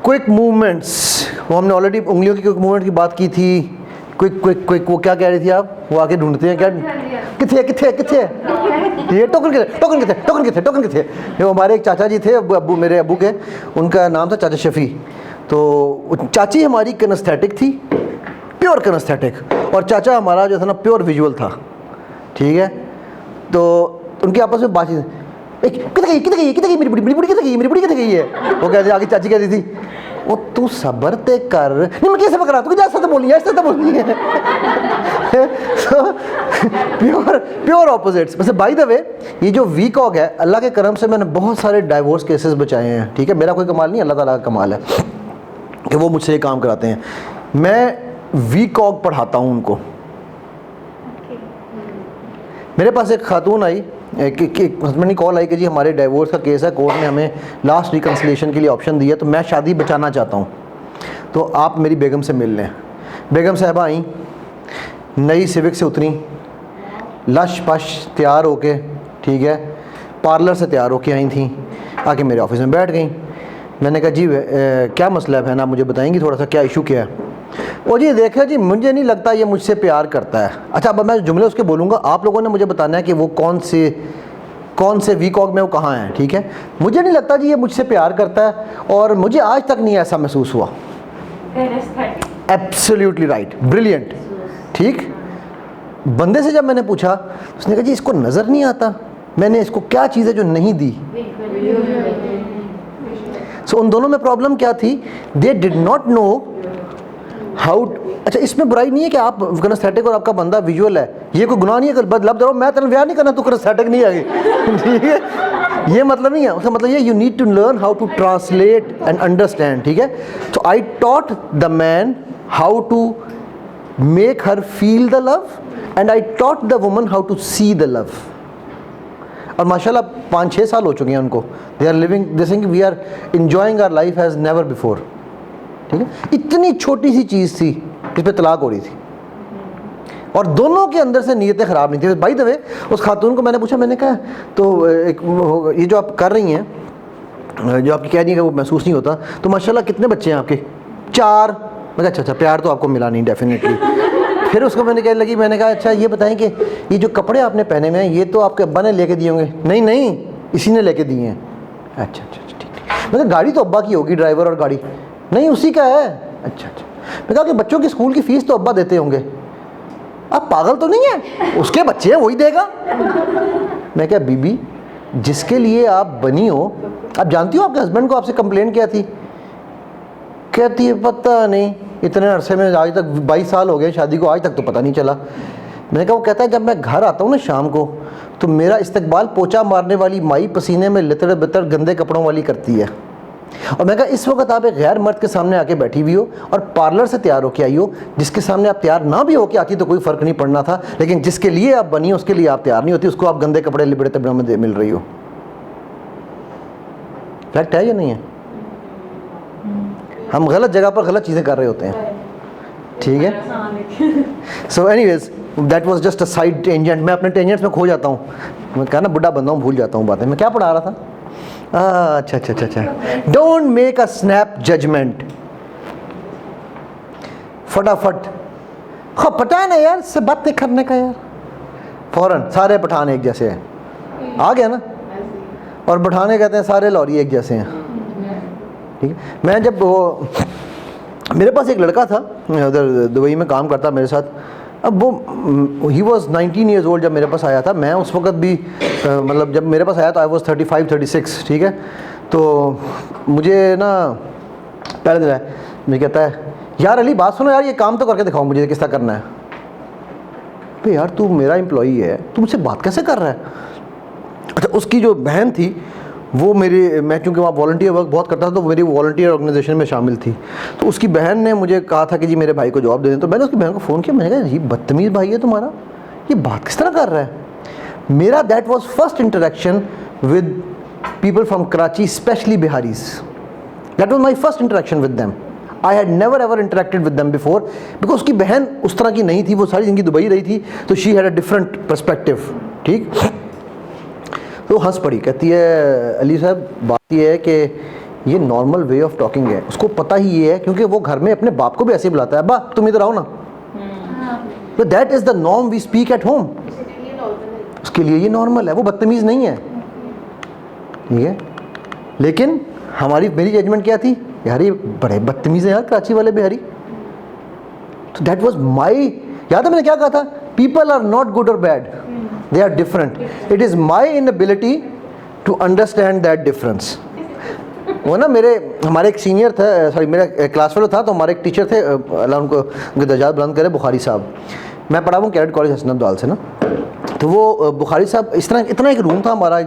Quick movements, वो हमने already उंगलियों की क्विक मूवमेंट की बात की थी। क्विक क्विक क्विक, वो क्या कह रही थी आप? वो आके ढूंढते हैं क्या, किथे किथे किथे, ये टोकन किथे, टोकन किथे, टोकन किथे, टोकन किथे। ये हमारे एक चाचा जी थे, अबू, मेरे अबू के, उनका नाम था चाचा शफ़ी। तो चाची हमारी किनेस्थेटिक थी, प्योर किनेस्थेटिक, और चाचा हमारा जो था ना प्योर विजुअल था, ठीक है। तो उनकी आपस में बातचीत, कितने गई, कितने गई, कितने गई, मेरी बुढ़ी, मेरी बुढ़ी कितने गई, मेरी बुढ़ी कितने गई है। वो कहते आगे चाची कहती थी, वो तू सब्र ते कर, नहीं मैं कैसे पकड़ा, तू ऐसा तो बोलनी है, ऐसा तो बोलनी है। Pure pure opposites. वैसे बाय द वे, ये जो वीकॉग है, अल्लाह के करम से मैंने बहुत सारे डाइवोर्स केसेस बचाए हैं, ठीक है। मेरा कोई कमाल नहीं, अल्लाह ताला का कमाल है कि वो मुझसे ये काम कराते हैं। मैं वीकॉग पढ़ाता हूँ उनको। मेरे पास एक खातून आई, एक हस्बैंड की कॉल आई कि जी हमारे डाइवोर्स का केस है, कोर्ट ने हमें लास्ट रिकन्सिलिएशन के लिए ऑप्शन दिया, तो मैं शादी बचाना चाहता हूँ, तो आप मेरी बेगम से मिल लें। बेगम साहबा आई, नई सिविक से उतरी, लश पश तैयार होके, ठीक है, पार्लर से तैयार होके आई थी, आके मेरे ऑफिस में बैठ गई। मैंने कहा जी क्या मसला है बहन, आप मुझे बताएंगी थोड़ा सा, क्या इशू क्या है? ओ जी देखा जी, मुझे नहीं लगता ये मुझसे प्यार करता है। अच्छा, अब मैं जुमले उसके बोलूँगा, आप लोगों ने मुझे बताना है कि वो कौन से वीकॉग में वो कहाँ है, ठीक है। मुझे नहीं लगता जी ये मुझसे प्यार करता है, और मुझे आज तक नहीं ऐसा महसूस हुआ। एब्सोल्युटली राइट, ब्रिलियंट, ठीक। बंदे से जब मैंने पूछा, उसने कहा जी इसको नज़र नहीं आता मैंने इसको क्या चीज़ है जो नहीं दी। सो उन दोनों में प्रॉब्लम क्या थी? They did not know how. अच्छा, इसमें बुराई नहीं है कि आप किनेस्थेटिक और आपका बंदा विजुअल है, ये कोई गुनाह नहीं है। लब दरो, मैं तेरा ब्याह नहीं करना, तू किनेस्थेटिक नहीं है, ठीक है, ये मतलब नहीं है। उसका मतलब ये, you need to learn how to translate and understand, ठीक है। तो I taught the man how to make her feel the love, and I taught the woman how to see the love. और माशाल्लाह 5-6 साल हो चुके हैं उनको। They are living, they saying we are enjoying our life as never before, ठीक है। इतनी छोटी सी चीज़ थी जिस पे तलाक हो रही थी, और दोनों के अंदर से नीयतें ख़राब नहीं थी। बाय द वे, उस खातून को मैंने पूछा, मैंने कहा तो ये जो आप कर रही हैं, जो आपकी कह रही है कि वो महसूस नहीं होता, तो माशाल्लाह कितने बच्चे हैं आपके? 4। मैं कहा अच्छा, प्यार तो आपको मिला नहीं डेफिनेटली। फिर उसको मैंने कहने लगी, मैंने कहा अच्छा ये बताएं कि ये जो कपड़े आपने पहने हुए हैं, ये तो आपके अब्बा ने लेके दिए होंगे? नहीं नहीं, इसी ने लेके दिए हैं। अच्छा अच्छा ठीक ठीक। मैंने गाड़ी तो अब्बा की होगी, ड्राइवर और गाड़ी? नहीं, उसी का है। अच्छा अच्छा। मैं कहा कि बच्चों की स्कूल की फ़ीस तो अब्बा देते होंगे? आप पागल तो नहीं है, उसके बच्चे हैं वही देगा। मैं क्या बीबी, जिसके लिए आप बनी हो, आप जानती हो आपके हस्बैंड को आपसे कंप्लेंट किया थी? कहती है पता नहीं, इतने अरसे में आज तक 22 साल हो गए शादी को, आज तक तो पता नहीं चला। मैंने कहा, वो कहता है जब मैं घर आता हूँ ना शाम को, तो मेरा इस्तकबाल पोछा मारने वाली माई पसीने में लितर बितर गंदे कपड़ों वाली करती है। और मैं कहा इस वक्त आप एक गैर मर्द के सामने आके बैठी हुई हो और पार्लर से तैयार होके आई हो, जिसके सामने आप तैयार ना भी होके आती तो कोई फ़र्क नहीं पड़ना था, लेकिन जिसके लिए आप बनी हो उसके लिए आप तैयार नहीं होती, उसको आप गंदे कपड़े लिबड़े तबड़े में मिल रही हो। फैक्ट है या नहीं है? हम गलत जगह पर गलत चीज़ें कर रहे होते हैं, ठीक है। So anyways, that was just a side tangent. मैं अपने टेंजेंट्स में खो जाता हूँ, मैं कहा ना बुढ़ा बंदा हूँ, भूल जाता हूँ बातें। मैं क्या पढ़ा रहा था? अच्छा अच्छा अच्छा। Don't make a snap judgement. फटाफट, हाँ पठान है यार, से बात नहीं करने का यार, फौरन सारे पठान एक जैसे हैं, आ गया ना। और पठाने कहते हैं सारे लौरी एक जैसे हैं, ठीक है। मैं जब वो, मेरे पास एक लड़का था उधर दुबई में काम करता मेरे साथ। अब वो ही वॉज 19 ईयर्स ओल्ड जब मेरे पास आया था। मैं उस वक्त भी मतलब जब मेरे पास आया तो आई वॉज 35-36, ठीक है। तो मुझे ना पहले दिन आया, मुझे कहता है यार अली बात सुनो यार, ये काम तो करके दिखाओ मुझे किस तरह करना है। भाई यार तू मेरा एम्प्लॉई है, तू मुझसे बात कैसे कर रहा है? अच्छा, उसकी जो बहन थी वो मेरी, मैं चूँकि वहाँ वॉलंटियर वर्क बहुत करता था तो मेरी वॉलंटियर ऑर्गेनाइजेशन में शामिल थी। तो उसकी बहन ने मुझे कहा था कि जी मेरे भाई को जॉब दे दें। तो मैंने उसकी बहन को फ़ोन किया, मैंने कहा ये बदतमीज़ भाई है तुम्हारा, ये बात किस तरह कर रहा है? मेरा that was first interaction with people from Karachi, specially Bihari's. That was my first interaction with them. I had never ever interacted with them before, because उसकी बहन उस तरह की नहीं थी, वो सारी ज़िंदगी दुबई रही थी, तो she had a different perspective, ठीक। तो हंस पड़ी, कहती है अली साहब बात यह है कि ये नॉर्मल वे ऑफ टॉकिंग है, उसको पता ही ये है, क्योंकि वो घर में अपने बाप को भी ऐसे ही बुलाता है, अब्बा तुम इधर आओ ना, तो that is the norm we speak at home, उसके लिए ये नॉर्मल है, वो बदतमीज़ नहीं है, ठीक है। लेकिन मेरी जजमेंट क्या थी, यार ये बड़े बदतमीज़ है यार कराची वाले बिहारी, तो दैट वाज माई, याद है मैंने क्या कहा था, पीपल आर नॉट गुड और bad, they are different, it is my inability to understand that difference. वो ना हमारे एक सीनियर था, सॉरी मेरा क्लास फेलो था, तो हमारे एक टीचर थे, अल्लाह उनको दर्जात बुलंद करे, बुखारी साहब, मैं पढ़ा हूँ कैडेट कॉलेज हसन अब्दाल से ना, तो वो बुखारी साहब इतना एक रूम था हमारा,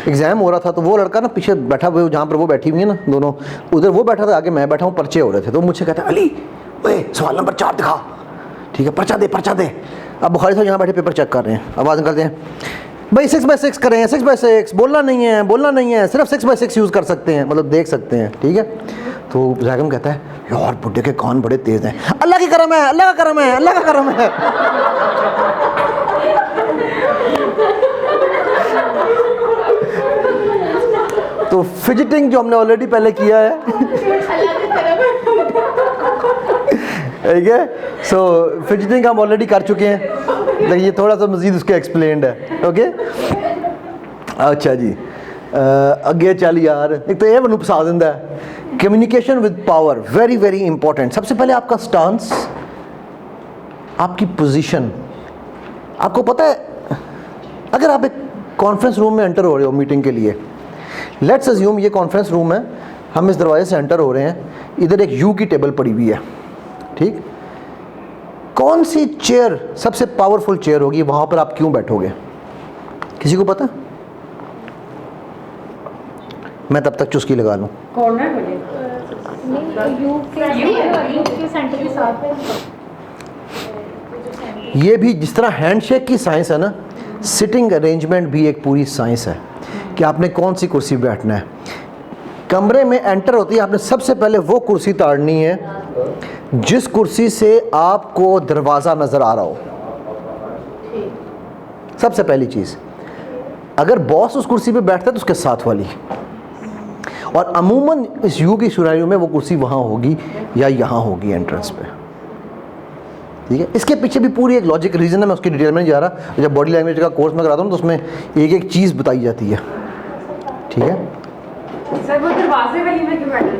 एग्ज़ाम हो रहा था, तो वो लड़का ना पीछे बैठा हुआ, जहाँ पर वो बैठी हुई है ना दोनों, उधर वो बैठा था, आगे मैं बैठा हूँ, पर्चे हो रहे थे, तो मुझसे कहता है अली ओए सवाल नंबर 4 दिखा, ठीक है पर्चा दे। अब बुखारी साहब यहाँ बैठे पेपर चेक कर रहे हैं, आवाज़ निकालते हैं भाई 6x6 करें, 6x6 बोलना नहीं है, सिर्फ 6x6 यूज़ कर सकते हैं, मतलब देख सकते हैं, ठीक है। तो जैगम कहता है यार बुड्ढे के कान बड़े तेज़ हैं, अल्लाह की करम है, अल्लाह का करम है। तो फिजिटिंग जो हमने ऑलरेडी पहले किया है, ठीक है, सो फिजिटिंग हम ऑलरेडी कर चुके हैं, लेकिन ये थोड़ा सा मज़ीद उसके एक्सप्लेन्ड है, ओके। अच्छा जी, अगे चल यार, एक तो ये मैंने फसा दिंदा है, communication with power, very very important. सबसे पहले आपका स्टांस, आपकी पोजीशन, आपको पता है अगर आप एक कॉन्फ्रेंस रूम में एंटर हो रहे हो मीटिंग के लिए, लेट्स अज्यूम ये कॉन्फ्रेंस रूम है, हम इस दरवाजे से एंटर हो रहे हैं, इधर एक यू की टेबल पड़ी हुई है, ठीक, कौन सी चेयर सबसे पावरफुल चेयर होगी, वहां पर आप क्यों बैठोगे, किसी को पता? मैं तब तक चुस्की लगा लूं। कॉर्नर में सेंटर के साथ ये भी जिस तरह हैंडशेक की साइंस है ना, सिटिंग अरेंजमेंट भी एक पूरी साइंस है कि आपने कौन सी कुर्सी बैठना है। कमरे में एंटर होती है, आपने सबसे पहले वो कुर्सी ताड़नी है जिस कुर्सी से आपको दरवाज़ा नज़र आ रहा हो, सबसे पहली चीज़। अगर बॉस उस कुर्सी पे बैठता है तो उसके साथ वाली, और अमूमन इस यू की सुराइयों में वो कुर्सी वहाँ होगी या यहाँ होगी एंट्रेंस पे, ठीक है। इसके पीछे भी पूरी एक लॉजिक रीज़न है, मैं उसकी डिटेल में नहीं जा रहा। जब बॉडी लैंग्वेज का कोर्स मैं कराता हूँ तो उसमें एक एक चीज़ बताई जाती है, ठीक है। सर वो दरवाजे वाली में क्यों बैठे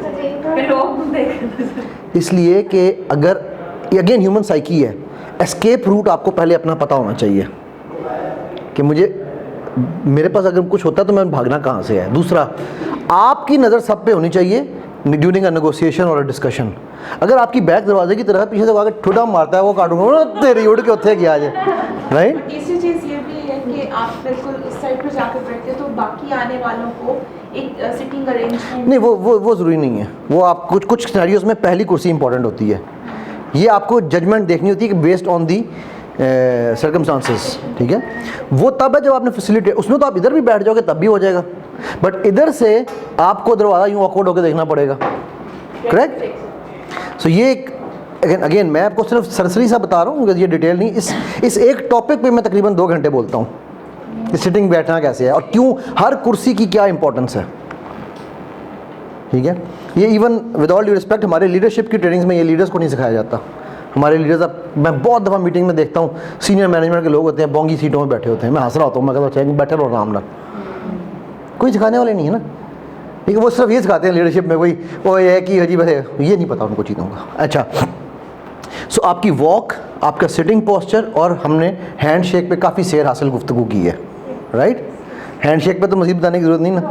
थे, लोग देख, इसलिए कि अगर ये अगेन ह्यूमन साइकी है, एस्केप रूट आपको पहले अपना पता होना चाहिए कि मेरे पास अगर कुछ होता है तो मैं भागना कहाँ से है। दूसरा, आपकी नज़र सब पे होनी चाहिए ड्यूरिंग अ नेगोशिएशन और अ डिस्कशन। अगर आपकी बैक दरवाजे की तरह पीछे से आगे ठुटा मारता है, वो काटूंगा तेरी उड़ के उत्थे गया आज, राइट। तीसरी चीज़ ये भी है कि आप बिल्कुल इस साइड पर जाकर बैठते हो तो बाकी आने वालों को एक सिटिंग अरेंजमेंट नहीं, वो ज़रूरी नहीं है। वो आप कुछ सिनेरियोज़ में पहली कुर्सी इंपॉर्टेंट होती है, ये आपको जजमेंट देखनी होती है कि बेस्ड ऑन दी सर्कमस्टांसेस, ठीक है। वो तब है जब आपने फैसिलिटी, उसमें तो आप इधर भी बैठ जाओगे तब भी हो जाएगा, बट इधर से आपको दरवाज़ा यूँ ऑकवर्ड होकर देखना पड़ेगा, करेक्ट। सो ये अगेन मैं आपको सिर्फ सरसरी सा बता रहा हूँ, ये डिटेल नहीं। इस एक टॉपिक पे मैं तकरीबन 2 घंटे बोलता हूँ कि सिटिंग बैठना कैसे है और क्यों, हर कुर्सी की क्या इंपॉर्टेंस है, ठीक है। ये even with all due respect हमारे लीडरशिप की ट्रेनिंग्स में ये लीडर्स को नहीं सिखाया जाता। हमारे लीडर्स, अब मैं बहुत दफ़ा मीटिंग में देखता हूँ सीनियर मैनेजमेंट के लोग होते हैं, बोंगी सीटों में बैठे होते हैं, मैं हंस रहा होता हूँ, मैं कहता हूँ बैठे रहो आराम ना, कोई सिखाने वाले नहीं है ना, ठीक है। वो सिर्फ ये सिखाते हैं लीडरशिप में, कोई वो ये है कि अजीब है, ये नहीं पता उनको चीज़ों का। अच्छा, सो आपकी वॉक, आपका सिटिंग पोस्चर, और हमने हैंड शेक पे काफ़ी शेर हासिल गुफ्तगू की है, राइट। हैंड शेक पे तो मज़ीद बताने की ज़रूरत नहीं ना,